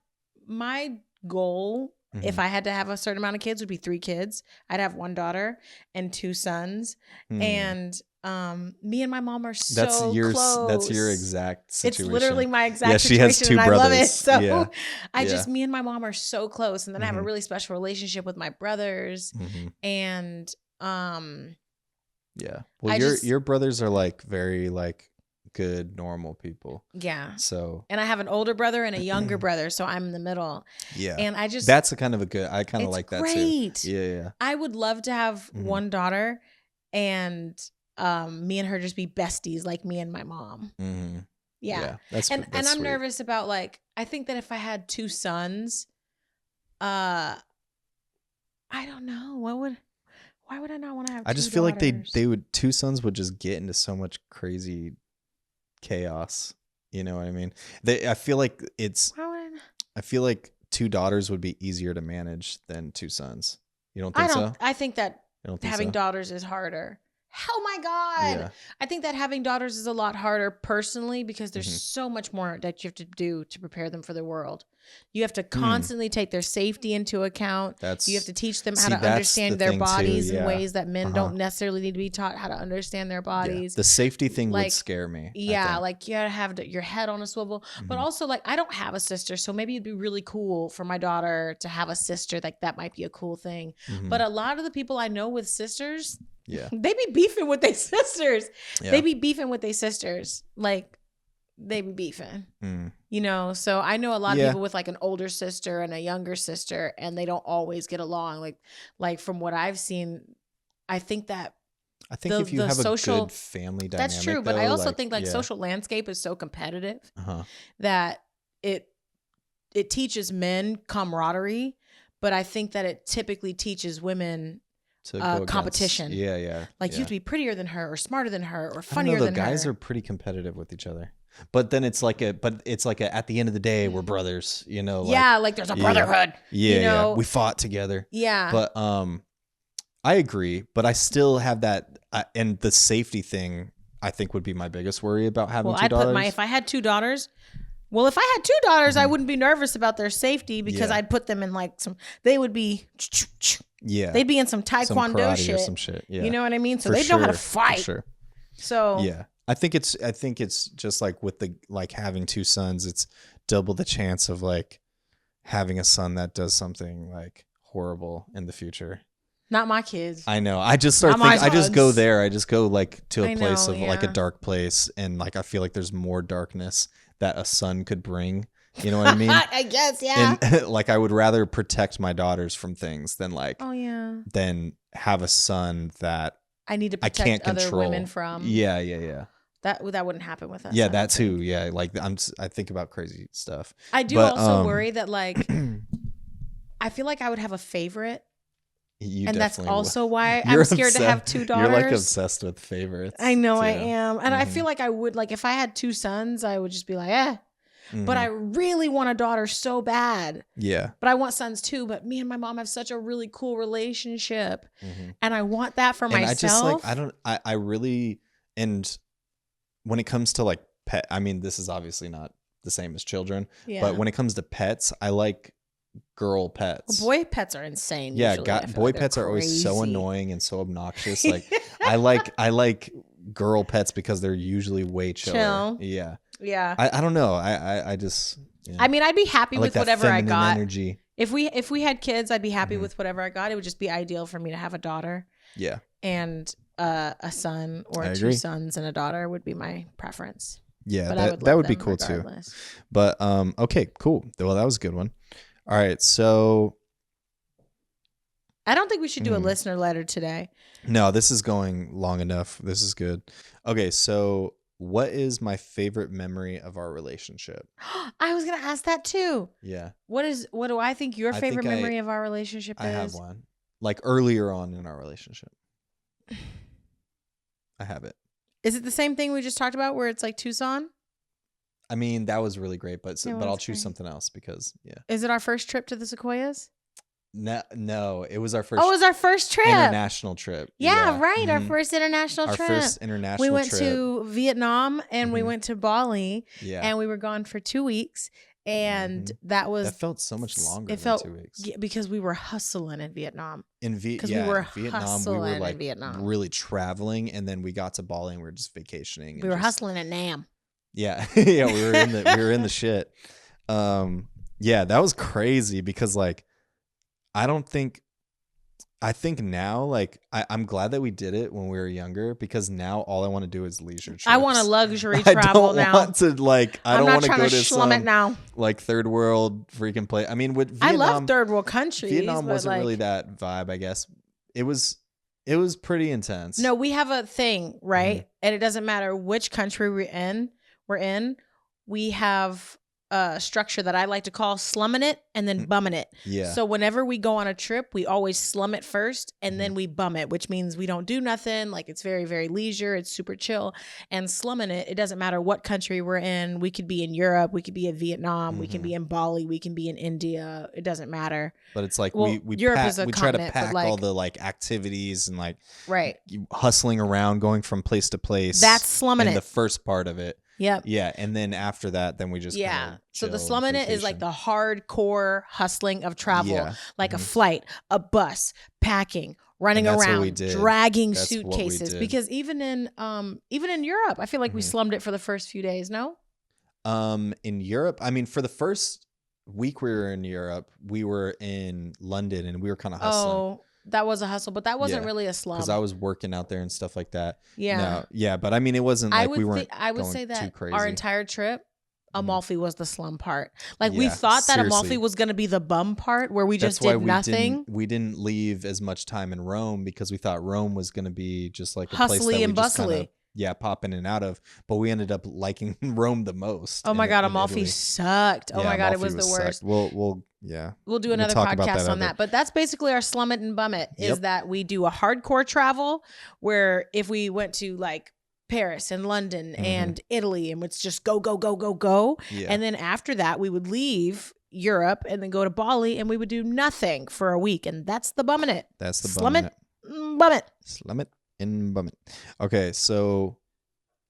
my goal, if Mhm. I had to have a certain amount of kids, would be 3 kids. I'd have one daughter and 2 sons. And me and my mom are so close. That's your exact situation. It's literally my exact Yeah, situation. she has 2 and I love it. brothers. So Yeah. me and my mom are so close. And then I have a Mhm. really special relationship with my brothers. Mhm. And Yeah. Well, I your brothers are like very like good, normal people. yeah. So And I have an older brother and a younger brother, so I'm in the middle. yeah, And I just that's a kind of a good. I kind of it's like that great. too. Yeah. I would love to have Mhm. one daughter and me and her just be besties like me and my mom. Mm-hmm. Yeah. That's And that's I'm sweet. nervous about like I think that if I had 2 sons, I don't know. Why would I not want to have I 2 just feel like daughters? they would 2 sons would just get into so much crazy chaos. You know what I mean? I feel like Why would I feel like 2 daughters would be easier to manage than 2 sons. You don't think so? I think that You don't think having so? daughters is harder. Oh my God. Yeah. I think that having daughters is a lot harder personally because there's Mhm. so much more that you have to do to prepare them for the world. You have to Hmm. constantly take their safety into account. You have to teach them how See, to that's the understand their thing too, bodies in yeah. ways that men Uh-huh. don't necessarily need to be taught how to understand their Yeah. bodies. The safety thing Like, would scare me. I Yeah, think. like you gotta have your head on a swivel. But Mhm. also, like, I don't have a sister, so maybe it'd be really cool for my daughter to have a sister. Like, that might be a cool thing. Mhm. But a lot of the people I know with sisters, yeah. they be beefing with their sisters. Yeah. They be beefing with their sisters. Like, they be beefing. Mm. So I know a lot of Yeah. people with like an older sister and a younger sister, and they don't always get along. Like from what I've seen, I think that I think the- if you the have social- a good family dynamic, that's true. But I though, also think like yeah. social landscape is so competitive Uh-huh. that it teaches men camaraderie, but I think that it typically teaches women To go against- competition. Yeah. like yeah. you have to be prettier than her or smarter than her or I don't funnier know, than guys her. are pretty competitive with each other. But then it's like at the end of the day, we're brothers, Yeah, like there's a yeah. brotherhood. Yeah, you know? yeah. We fought together. Yeah. But I agree, but I still have that and the safety thing I think would be my biggest worry about having Well, 2 daughters. if I had 2 daughters, Well, if I had two daughters, I wouldn't be nervous about their safety because I'd put them in like they would be, they'd be in some taekwondo karate shit. Or some shit. Yeah. You know what I mean? So For they know how to sure. fight. For sure. So yeah, I think it's just like with the like having two sons, it's double the chance of like having a son that does something like horrible in the future. Not my kids. I know. I just start thinking, I just go there. I just go like to a place of like a dark place, and like I feel like there's more darkness that a son could bring. You know what I mean? I guess, yeah. And like I would rather protect my daughters from things than like than have a son that I need to protect I can't other control. women from. Yeah. That wouldn't happen with us. Yeah, that too. Yeah, like I think about crazy stuff. I do also worry that like I feel like I would have a favorite. And that's also why I'm scared to have two daughters. You're like obsessed with favorites. I know I am. And I feel like I would, like if I had two sons, I would just be like, But I really want a daughter so bad. Yeah. But I want sons too. But me and my mom have such a really cool relationship. And I want that for myself. I just like, I really, and when it comes to like pet, I mean, this is obviously not the same as children, but when it comes to pets, I like girl pets. Well, boy pets are insane. Yeah, boy like pets are always so annoying and so obnoxious. Like I like girl pets because they're usually way chiller. Yeah. I don't know. I just. Yeah. I mean, I'd be happy with whatever I got. Energy. If we had kids, I'd be happy with whatever I got. It would just be ideal for me to have a daughter. Yeah. And a son or two sons and a daughter would be my preference. Yeah, that would be cool regardless. Too. But okay, cool. Well, that was a good one. All right, so I don't think we should do a listener letter today. No, this is going long enough. This is good. Okay, so what is my favorite memory of our relationship? I was going to ask that too. Yeah. What do I think your favorite memory of our relationship is? I have one. Like earlier on in our relationship. I have it. Is it the same thing we just talked about where it's like Tucson? I mean, that was really great, but I'll choose something else because, yeah. Is it our first trip to the Sequoias? No, it was our first. Oh, it was our first trip. International trip. Yeah, right. Our first international trip. Our first international trip. We went to Vietnam and we went to Bali. Yeah. And we were gone for 2 weeks. And that felt so much longer than 2 weeks. Yeah, because we were hustling in Vietnam. In Vietnam, we were like really traveling, and then we got to Bali and we were just vacationing. We were hustling at Nam. Yeah, yeah, we were in the shit. Yeah, that was crazy because like, I think now, like, I'm glad that we did it when we were younger because now all I want to do is leisure trips. I want a luxury travel now. I don't want to go to some it now. Like third world freaking place. I mean, with Vietnam, I love third world countries. Vietnam wasn't really that vibe, I guess. It was pretty intense. No, we have a thing, right? And it doesn't matter which country we're in. We have a structure that I like to call slumming it and then bumming it. Yeah. So whenever we go on a trip, we always slum it first and then we bum it, which means we don't do nothing. Like it's very, very leisure. It's super chill. And slumming it, it doesn't matter what country we're in. We could be in Europe. We could be in Vietnam. We can be in Bali. We can be in India. It doesn't matter. But it's like we try to pack all the like activities and like hustling around, going from place to place. That's slumming it. The first part of it. Yep. Yeah, and then after that, then we just So the slumming it is like the hardcore hustling of travel, like a flight, a bus, packing, running around, dragging suitcases. Because even in Europe, I feel like we slummed it for the first few days. No. In Europe, I mean, for the first week we were in Europe, we were in London, and we were kind of hustling. Oh. That was a hustle, but that wasn't really a slum. Because I was working out there and stuff like that. Yeah. No, yeah, but I mean, it wasn't like we weren't I would say that our entire trip, Amalfi was the slum part. Like we thought that Amalfi was going to be the bum part where we just did nothing. We didn't leave as much time in Rome because we thought Rome was going to be just like a hustly place that we and just bustly. Pop in and out of. But we ended up liking Rome the most. Oh my God, Amalfi sucked. Oh my God, it was the worst. We'll do another podcast on that. But that's basically our slum it and bum it is that we do a hardcore travel where if we went to like Paris and London and Italy and it's just go, go, go, go, go. Yeah. And then after that, we would leave Europe and then go to Bali and we would do nothing for a week. And that's the bumming it. That's the slum bumming it. Bum it. Slum it and bum it. Okay, so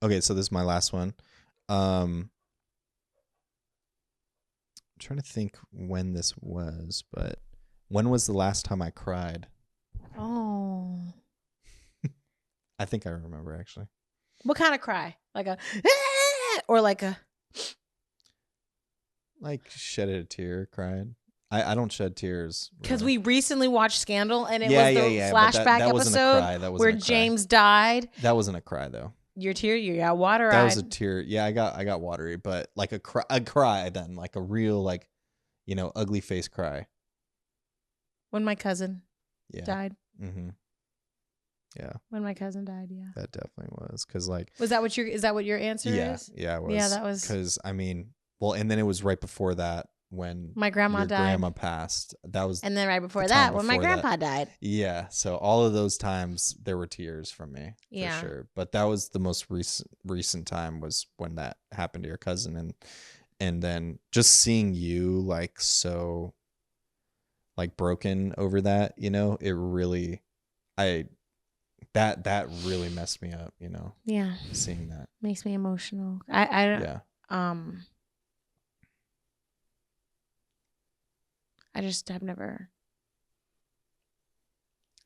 this is my last one. trying to think when this was, but when was the last time I cried? Oh. I think I remember actually. What kind of cry? Like a or like a Like shedded a tear, cried. I don't shed tears. because Really. we recently watched Scandal and it Yeah, was yeah, the yeah. But flashback that wasn't a episode cry. That where wasn't a cry. James died. That wasn't a cry though. Your tear, you got water That eyed. was a tear. Yeah, I got watery, but like a cry then, like a real like, ugly face cry. When my cousin Yeah. died. Mm-hmm. Yeah. When my cousin died, yeah. That definitely was because like. Is that what your answer is? Yeah, it was. Yeah, that was because well, and then it was right before that when my grandma your died. grandma passed. That was, and then right before that when my grandpa died. Yeah, so all of those times there were tears from me, Yeah. for sure. But that was the most recent time was when that happened to your cousin, and then just seeing you like so, like broken over that. It really, that really messed me up. Yeah, seeing that makes me emotional. I don't. Yeah. I just have never.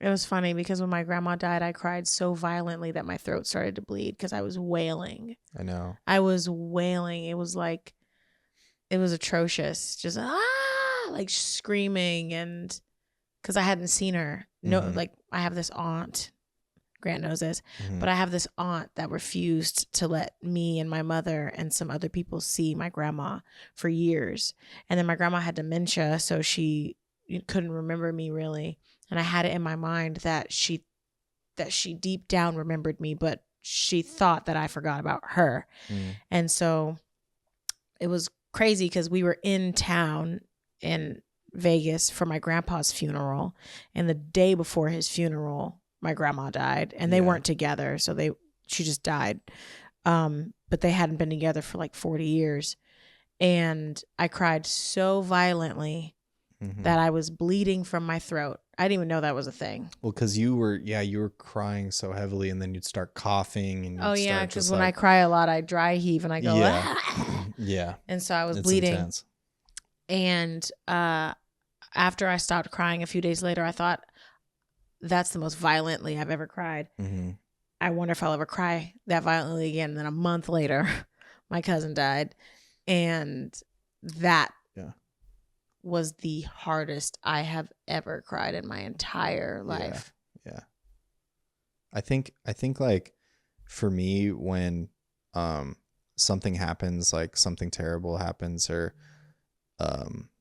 It was funny because when my grandma died, I cried so violently that my throat started to bleed because I was wailing. I know. I was wailing. It was atrocious. Just like screaming, and because I hadn't seen her. No, like I have this aunt. Grant knows this, but I have this aunt that refused to let me and my mother and some other people see my grandma for years. And then my grandma had dementia, so she couldn't remember me really. And I had it in my mind that she deep down remembered me, but she thought that I forgot about her. And so it was crazy because we were in town in Vegas for my grandpa's funeral, and the day before his funeral my grandma died, and they weren't together, so she just died, but they hadn't been together for like 40 years, and I cried so violently that I was bleeding from my throat. I didn't even know that was a thing. Well, because you were crying so heavily, and then you'd start coughing, and because when I cry a lot I dry heave and I go yeah, and so I was it's bleeding intense. And after I stopped crying a few days later, I thought, that's the most violently I've ever cried. I wonder if I'll ever cry that violently again. And then a month later, my cousin died. And that was the hardest I have ever cried in my entire life. Yeah. I think like for me, when something happens, like something terrible happens, or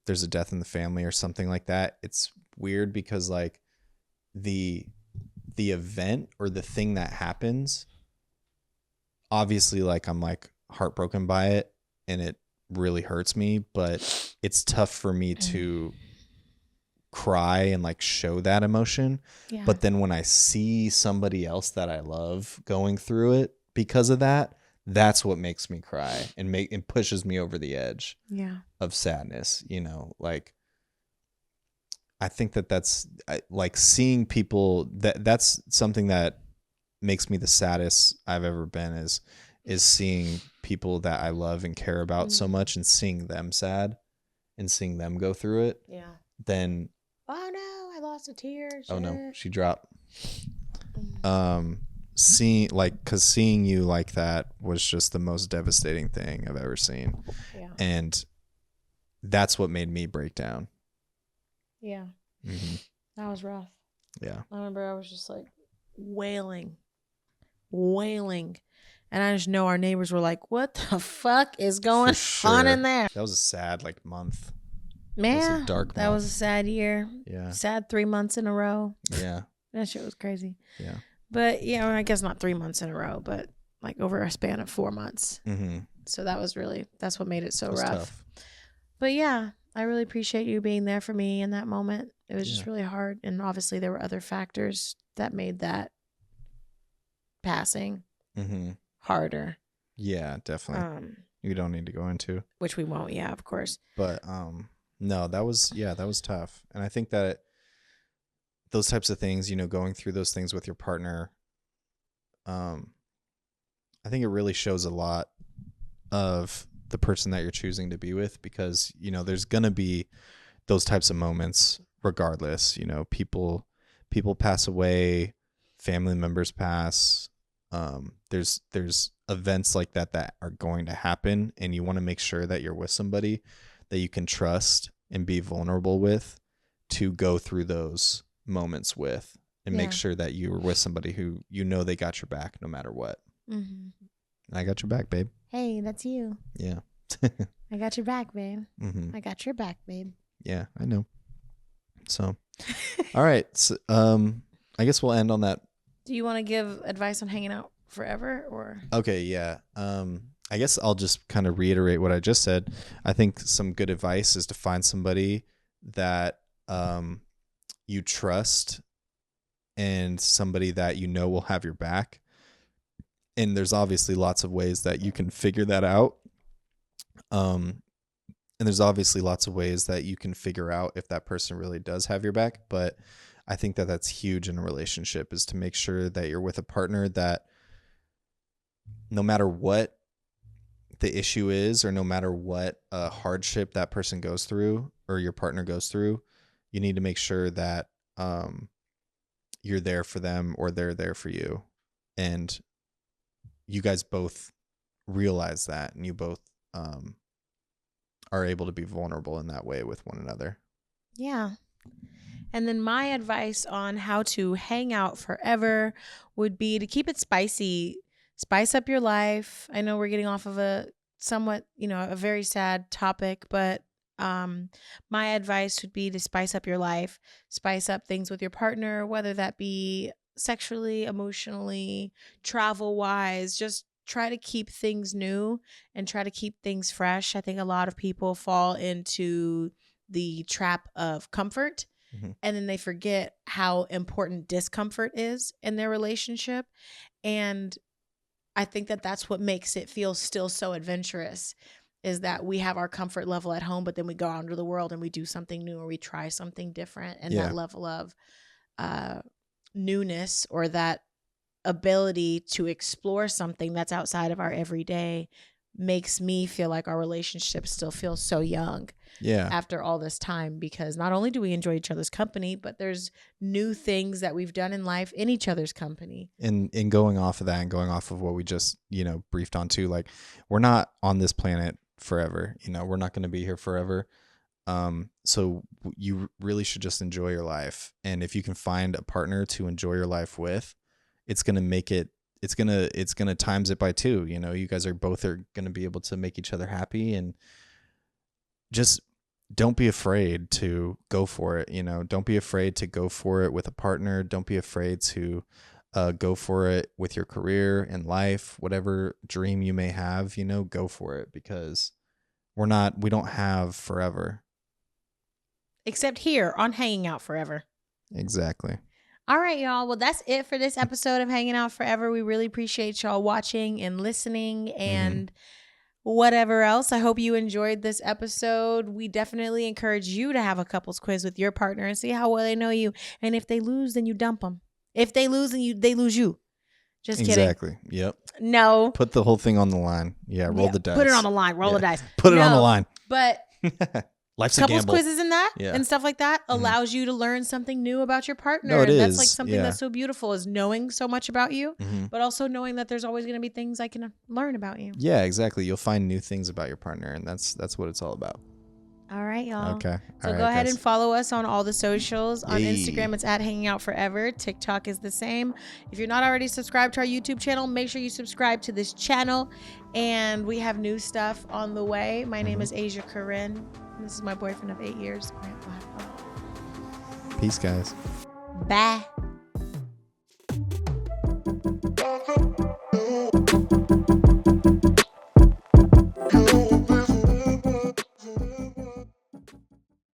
there's a death in the family or something like that, it's weird because like the event or the thing that happens, obviously like I'm like heartbroken by it and it really hurts me, but it's tough for me to cry and like show that emotion. But then when I see somebody else that I love going through it because of that, that's what makes me cry and pushes me over the edge of sadness. Like I think that's like seeing people that's something that makes me the saddest I've ever been is seeing people that I love and care about so much and seeing them sad and seeing them go through it. Then oh no, I lost a tear. Shit. Oh no, she dropped. Seeing you like that was just the most devastating thing I've ever seen. And that's what made me break down. That was rough. I remember I was just like wailing, and I just know our neighbors were like, what the fuck is going on in there? That was a sad like month. Man, that was a dark month. That was a sad year. Sad 3 months in a row. That shit was crazy. But I guess not 3 months in a row, but like over a span of 4 months. So that's what made it so rough. Tough. But I really appreciate you being there for me in that moment. It was just really hard. And obviously there were other factors that made that passing harder. Yeah, definitely. You don't need to go into. Which we won't, of course. But no, that was tough. And I think that those types of things, going through those things with your partner, I think it really shows a lot of the person that you're choosing to be with, because there's gonna be those types of moments regardless. People pass away, family members pass. There's events like that are going to happen, and you want to make sure that you're with somebody that you can trust and be vulnerable with to go through those moments with, and make sure that you're with somebody who they got your back no matter what. Mm-hmm. I got your back, babe. Hey, that's you. Yeah. I got your back, babe. Mm-hmm. I got your back, babe. Yeah, I know. So, all right. So, I guess we'll end on that. Do you want to give advice on hanging out forever, or? Okay, yeah. I guess I'll just kind of reiterate what I just said. I think some good advice is to find somebody that you trust, and somebody that will have your back. And there's obviously lots of ways that you can figure that out. And there's obviously lots of ways that you can figure out if that person really does have your back. But I think that that's huge in a relationship, is to make sure that you're with a partner that no matter what the issue is, or no matter what hardship that person goes through or your partner goes through, you need to make sure that you're there for them, or they're there for you. And you guys both realize that, and you both are able to be vulnerable in that way with one another. Yeah. And then my advice on how to hang out forever would be to keep it spicy. Spice up your life. I know we're getting off of a somewhat, a very sad topic, but my advice would be to spice up your life, spice up things with your partner, whether that be sexually, emotionally, travel wise. Just try to keep things new and try to keep things fresh. I think a lot of people fall into the trap of comfort, and then they forget how important discomfort is in their relationship. And I think that that's what makes it feel still so adventurous, is that we have our comfort level at home, but then we go out into the world and we do something new, or we try something different. And that level of newness, or that ability to explore something that's outside of our everyday, makes me feel like our relationship still feels so young after all this time, because not only do we enjoy each other's company, but there's new things that we've done in life in each other's company. And going off of that, and going off of what we just briefed on too, like, we're not on this planet forever. We're not going to be here forever. So you really should just enjoy your life. And if you can find a partner to enjoy your life with, it's going to make it, it's going to times it by 2. You guys are going to be able to make each other happy, and just don't be afraid to go for it. Don't be afraid to go for it with a partner. Don't be afraid to go for it with your career and life, whatever dream you may have, go for it, because we don't have forever. Except here on Hanging Out Forever. Exactly. All right, y'all. Well, that's it for this episode of Hanging Out Forever. We really appreciate y'all watching and listening and whatever else. I hope you enjoyed this episode. We definitely encourage you to have a couples quiz with your partner and see how well they know you. And if they lose, then you dump them. If they lose, then they lose you. Just kidding. Exactly. Yep. No. Put the whole thing on the line. Yeah. Roll the dice. Put it on the line. Roll the dice. Put it on the line. But life's a couples gamble. quizzes and stuff like that allows you to learn something new about your partner. No, it and is. That's like something that's so beautiful, is knowing so much about you, but also knowing that there's always going to be things I can learn about you. Yeah, exactly. You'll find new things about your partner, and that's what it's all about. All right, y'all. Okay. So go ahead and follow us on all the socials. On Instagram, it's @HangingOutForever. TikTok is the same. If you're not already subscribed to our YouTube channel, make sure you subscribe to this channel. And we have new stuff on the way. My name is Asia Corinne. This is my boyfriend of 8 years, Grant Blackwell. Peace, guys. Bye.